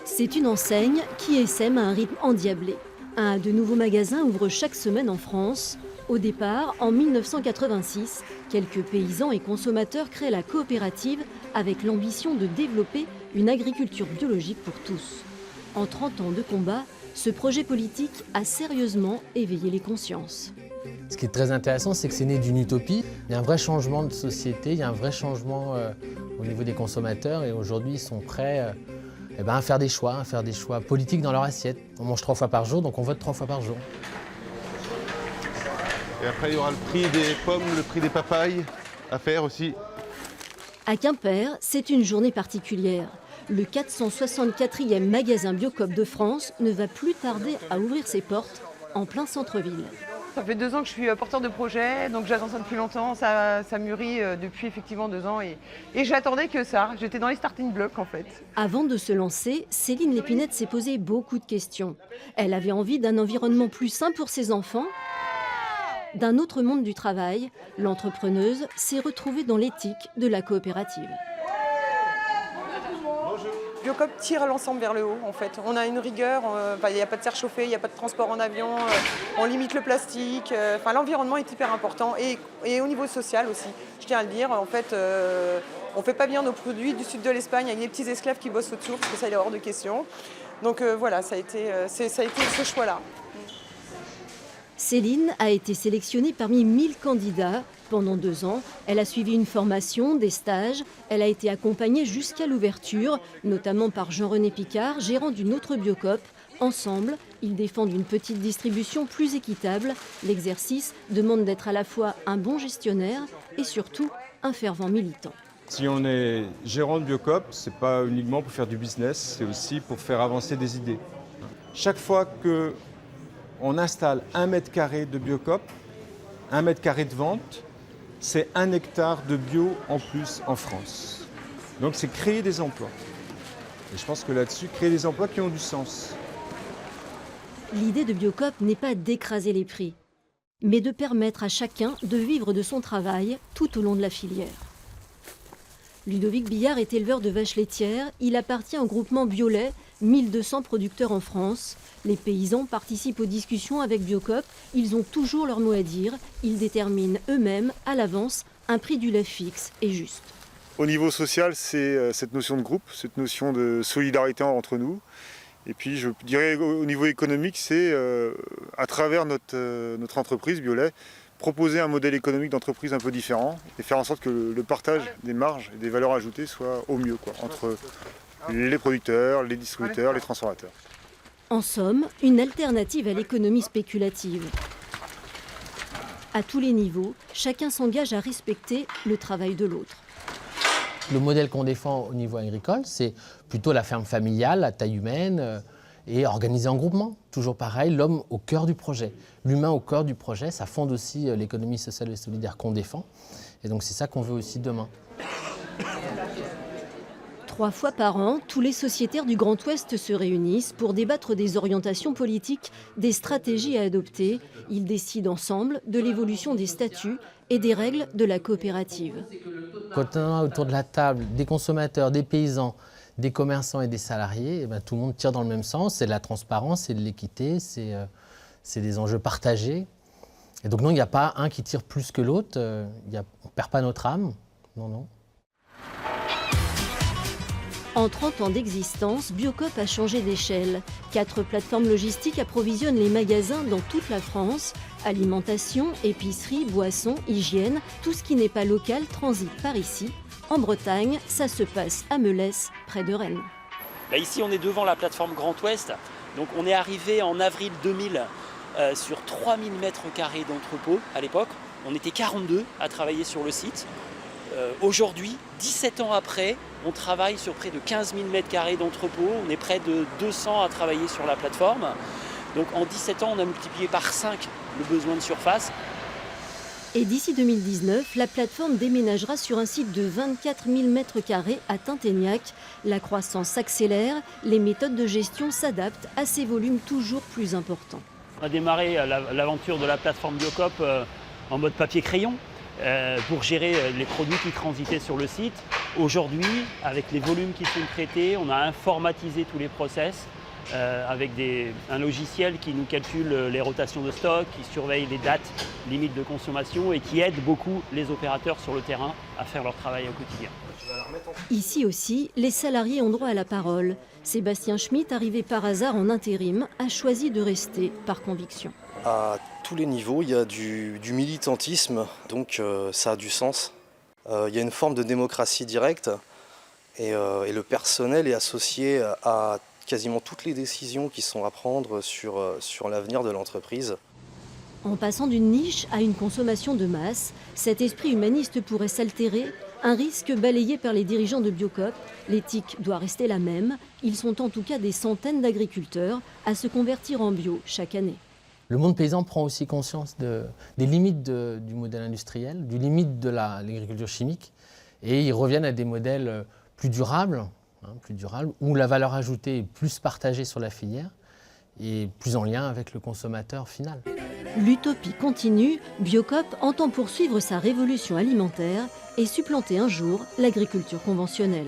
C'est une enseigne qui essaime à un rythme endiablé. Un de nouveaux magasins ouvrent chaque semaine en France. Au départ, en 1986, quelques paysans et consommateurs créent la coopérative avec l'ambition de développer une agriculture biologique pour tous. En 30 ans de combat, ce projet politique a sérieusement éveillé les consciences. Ce qui est très intéressant, c'est que c'est né d'une utopie. Il y a un vrai changement de société, il y a un vrai changement au niveau des consommateurs et aujourd'hui ils sont prêts à faire des choix politiques dans leur assiette. On mange 3 fois par jour, donc on vote 3 fois par jour. Et après, il y aura le prix des pommes, le prix des papayes à faire aussi. À Quimper, c'est une journée particulière. Le 464e magasin Biocoop de France ne va plus tarder à ouvrir ses portes en plein centre-ville. Ça fait 2 ans que je suis porteur de projet, donc j'attends ça depuis longtemps. Ça mûrit depuis effectivement 2 ans et j'attendais que ça. J'étais dans les starting blocks en fait. Avant de se lancer, Céline Lépinette s'est posé beaucoup de questions. Elle avait envie d'un environnement plus sain pour ses enfants, d'un autre monde du travail. L'entrepreneuse s'est retrouvée dans l'éthique de la coopérative. Biocoop tire l'ensemble vers le haut en fait. On a une rigueur, il n'y a pas de serre chauffée, il n'y a pas de transport en avion, on limite le plastique. L'environnement est hyper important et au niveau social aussi. Je tiens à le dire, en fait, on ne fait pas bien nos produits du sud de l'Espagne avec des petits esclaves qui bossent autour, parce que ça il est hors de question. Donc voilà, ça a été ce choix-là. Céline a été sélectionnée parmi 1000 candidats. Pendant 2 ans, elle a suivi une formation, des stages. Elle a été accompagnée jusqu'à l'ouverture, notamment par Jean-René Picard, gérant d'une autre Biocoop. Ensemble, ils défendent une petite distribution plus équitable. L'exercice demande d'être à la fois un bon gestionnaire et surtout un fervent militant. Si on est gérant de Biocoop, ce n'est pas uniquement pour faire du business, c'est aussi pour faire avancer des idées. Chaque fois qu'on installe 1 mètre carré de Biocoop, 1 mètre carré de vente, c'est 1 hectare de bio en plus en France. Donc c'est créer des emplois. Et je pense que là-dessus, créer des emplois qui ont du sens. L'idée de Biocoop n'est pas d'écraser les prix, mais de permettre à chacun de vivre de son travail tout au long de la filière. Ludovic Billard est éleveur de vaches laitières. Il appartient au groupement Biolait, 1200 producteurs en France. Les paysans participent aux discussions avec Biocoop. Ils ont toujours leur mot à dire. Ils déterminent eux-mêmes, à l'avance, un prix du lait fixe et juste. Au niveau social, c'est cette notion de groupe, cette notion de solidarité entre nous. Et puis je dirais au niveau économique, c'est à travers notre entreprise Biolait, proposer un modèle économique d'entreprise un peu différent et faire en sorte que le partage des marges et des valeurs ajoutées soit au mieux entre les producteurs, les distributeurs, les transformateurs. En somme, une alternative à l'économie spéculative. À tous les niveaux, chacun s'engage à respecter le travail de l'autre. Le modèle qu'on défend au niveau agricole, c'est plutôt la ferme familiale, à taille humaine et organisée en groupement. Toujours pareil, l'homme au cœur du projet. L'humain au cœur du projet, ça fonde aussi l'économie sociale et solidaire qu'on défend. Et donc c'est ça qu'on veut aussi demain. 3 fois par an, tous les sociétaires du Grand Ouest se réunissent pour débattre des orientations politiques, des stratégies à adopter. Ils décident ensemble de l'évolution des statuts et des règles de la coopérative. Quand on a autour de la table des consommateurs, des paysans, des commerçants et des salariés, tout le monde tire dans le même sens. C'est de la transparence, c'est de l'équité, c'est des enjeux partagés. Et donc non, il n'y a pas un qui tire plus que l'autre. On ne perd pas notre âme. Non, non. En 30 ans d'existence, Biocoop a changé d'échelle. 4 plateformes logistiques approvisionnent les magasins dans toute la France. Alimentation, épicerie, boissons, hygiène, tout ce qui n'est pas local transite par ici. En Bretagne, ça se passe à Melès, près de Rennes. Ici, on est devant la plateforme Grand Ouest. Donc, on est arrivé en avril 2000 sur 3000 m² d'entrepôt à l'époque. On était 42 à travailler sur le site. Aujourd'hui, 17 ans après, on travaille sur près de 15 000 m² d'entrepôt. On est près de 200 à travailler sur la plateforme. Donc en 17 ans, on a multiplié par 5 le besoin de surface. Et d'ici 2019, la plateforme déménagera sur un site de 24 000 m² à Tinténiac. La croissance s'accélère, les méthodes de gestion s'adaptent à ces volumes toujours plus importants. On a démarré l'aventure de la plateforme Biocoop en mode papier-crayon. pour gérer les produits qui transitaient sur le site. Aujourd'hui, avec les volumes qui sont traités, on a informatisé tous les process avec un logiciel qui nous calcule les rotations de stock, qui surveille les dates limites de consommation et qui aide beaucoup les opérateurs sur le terrain à faire leur travail au quotidien. Ici aussi, les salariés ont droit à la parole. Sébastien Schmitt, arrivé par hasard en intérim, a choisi de rester par conviction. À tous les niveaux, il y a du militantisme, donc ça a du sens. Il y a une forme de démocratie directe et le personnel est associé à quasiment toutes les décisions qui sont à prendre sur l'avenir de l'entreprise. En passant d'une niche à une consommation de masse, cet esprit humaniste pourrait s'altérer, un risque balayé par les dirigeants de Biocoop. L'éthique doit rester la même. Ils sont en tout cas des centaines d'agriculteurs à se convertir en bio chaque année. Le monde paysan prend aussi conscience des limites du modèle industriel, du limite de l'agriculture chimique, et ils reviennent à des modèles plus durables, où la valeur ajoutée est plus partagée sur la filière et plus en lien avec le consommateur final. L'utopie continue, Biocoop entend poursuivre sa révolution alimentaire et supplanter un jour l'agriculture conventionnelle.